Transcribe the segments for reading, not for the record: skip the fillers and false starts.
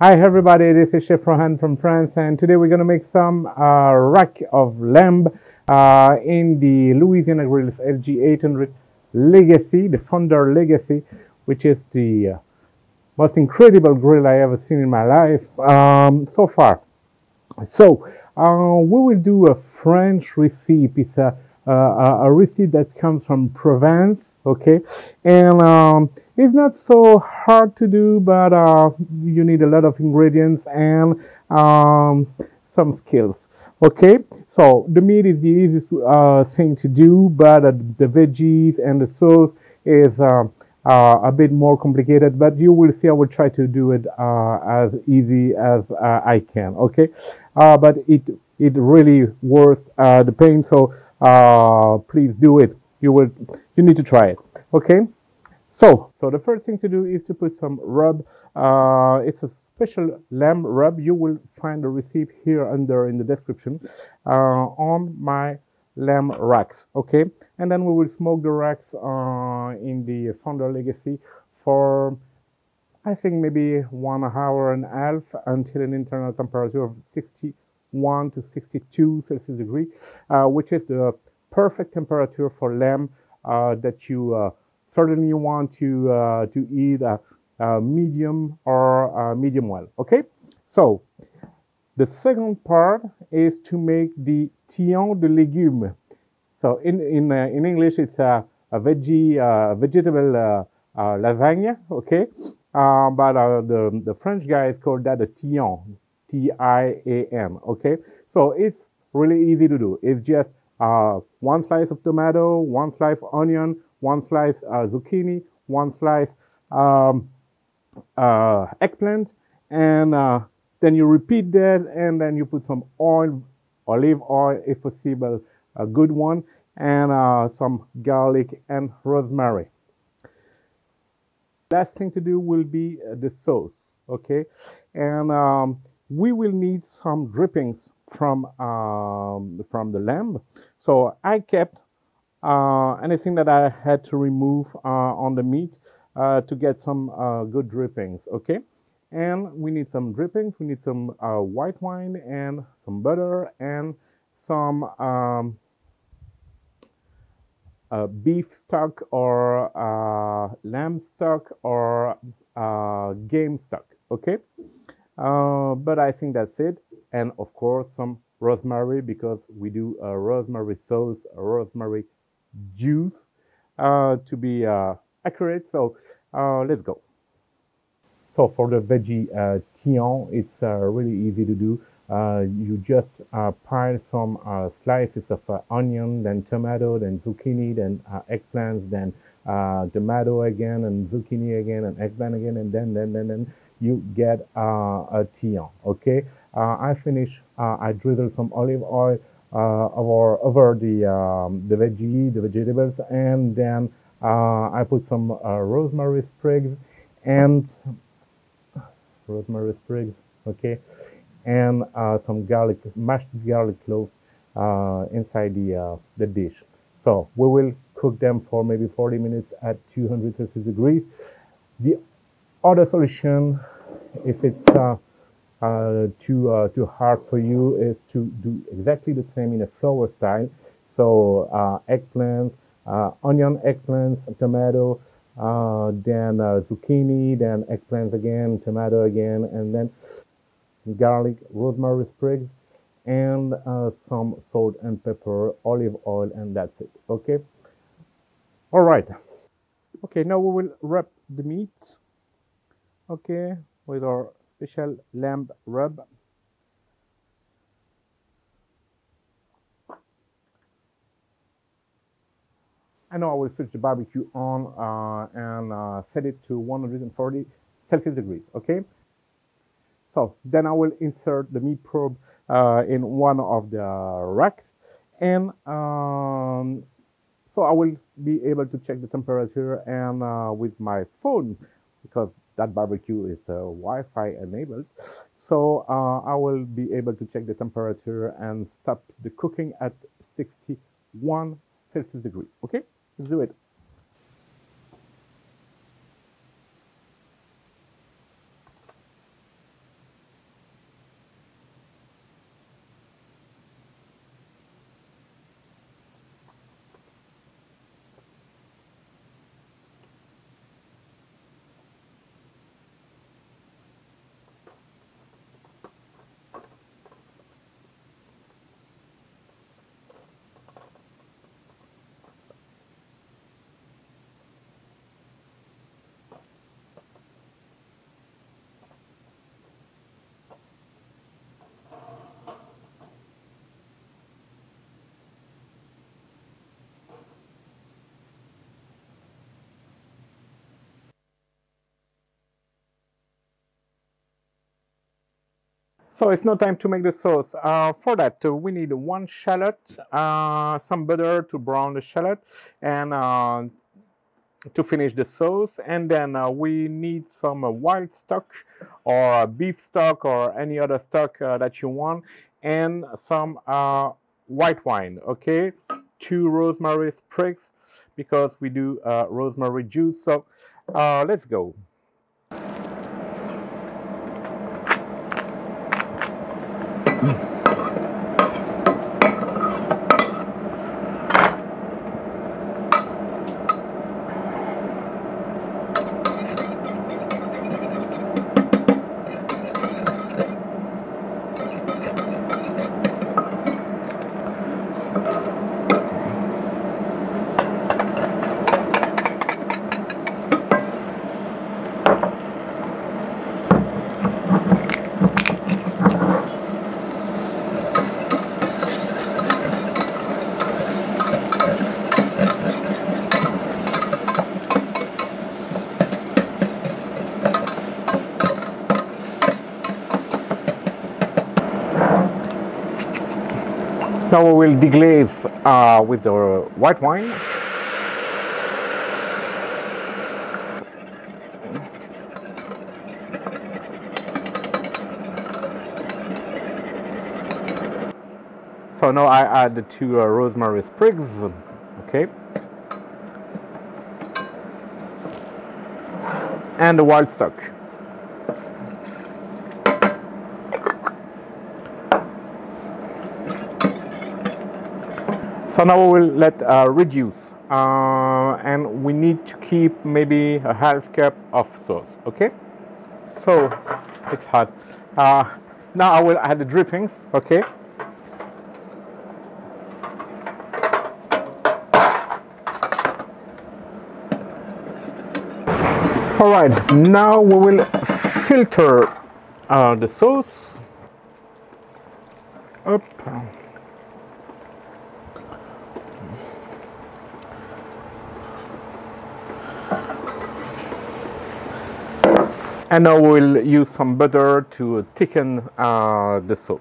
Hi everybody, this is Chef Rohan from France, and today we're gonna make some rack of lamb in the Louisiana Grills LG800 Legacy, the Founder Legacy, which is the most incredible grill I ever seen in my life so far. So we will do a French recipe. It's a recipe that comes from Provence, okay? And it's not so hard to do, but you need a lot of ingredients and some skills, okay? So the meat is the easiest thing to do, but the veggies and the sauce is a bit more complicated, but you will see I will try to do it as easy as I can, okay? But it really worth the pain, so please do it. You need to try it, okay? So the first thing to do is to put some rub. It's a special lamb rub. You will find the receipt here under in the description on my lamb racks. Okay, and then we will smoke the racks in the Founder Legacy for I think maybe 1 hour and a half until an internal temperature of 61 to 62 Celsius degree, which is the perfect temperature for lamb that you certainly want to eat medium or medium well. Okay, so the second part is to make the tillon de légumes. So in English, it's a vegetable lasagna. Okay, but the French guys call that a tillon, Tian. Okay, so it's really easy to do. It's just one slice of tomato, one slice onion, one slice zucchini, one slice um, eggplant, and then you repeat that, and then you put some oil, olive oil if possible, a good one, and some garlic and rosemary. Last thing to do will be the sauce, okay? And we will need some drippings from the lamb. So I kept anything that I had to remove on the meat to get some good drippings, okay? And we need some drippings. We need some white wine and some butter and some beef stock or lamb stock or game stock, okay? But I think that's it. And of course, some rosemary because we do a rosemary sauce, a rosemary juice to be accurate. So let's go. So for the veggie tillon, it's really easy to do. You just pile some slices of onion, then tomato, then zucchini, then eggplants, then tomato again, and zucchini again, and eggplant again, and then you get a tillon. Okay. I finish. I drizzle some olive oil over the vegetables, and then I put some and rosemary sprigs, okay, and some garlic, mashed garlic cloves inside the dish. So we will cook them for maybe 40 minutes at 200 Celsius degrees. The other solution, if it's too hard for you, is to do exactly the same in a flour style. So eggplants, onion, eggplants, tomato, then zucchini, then eggplants again, tomato again, and then garlic, rosemary sprigs, and some salt and pepper, olive oil, and that's it. Okay. All right. Okay. Now we will wrap the meat. Okay, with our special lamb rub. And now I will switch the barbecue on and set it to 140 Celsius degrees. Okay. So then I will insert the meat probe in one of the racks, and so I will be able to check the temperature and with my phone because that barbecue is Wi-Fi enabled. So I will be able to check the temperature and stop the cooking at 61 Celsius degrees. Okay, let's do it. So it's now time to make the sauce. For that, we need one shallot, some butter to brown the shallot, and to finish the sauce. And then we need some wild stock or beef stock or any other stock that you want, and some white wine. Okay, 2 rosemary sprigs because we do rosemary juice. So let's go. Now we will deglaze with the white wine. So now I add the 2 rosemary sprigs, okay, and the wild stock. So now we will let reduce, and we need to keep maybe a half cup of sauce, okay? So it's hot. Now I will add the drippings, okay? All right, now we will filter the sauce. Up. And now we'll use some butter to thicken the sauce.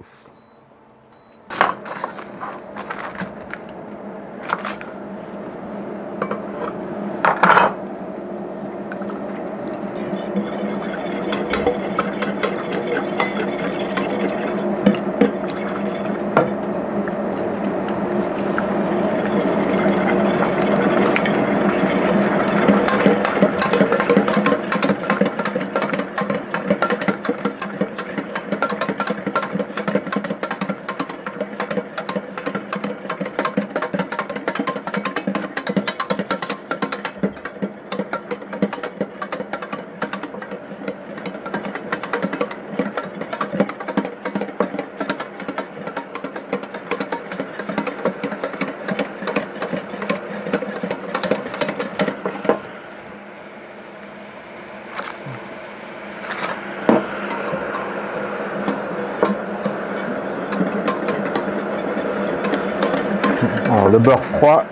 Alors, le beurre froid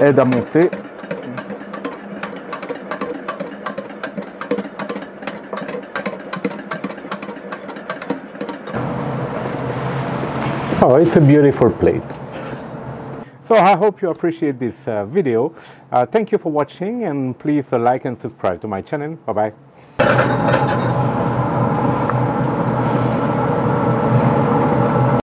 aide à monter. Oh, it's a beautiful plate. So I hope you appreciate this video. Thank you for watching, and please like and subscribe to my channel. Bye bye.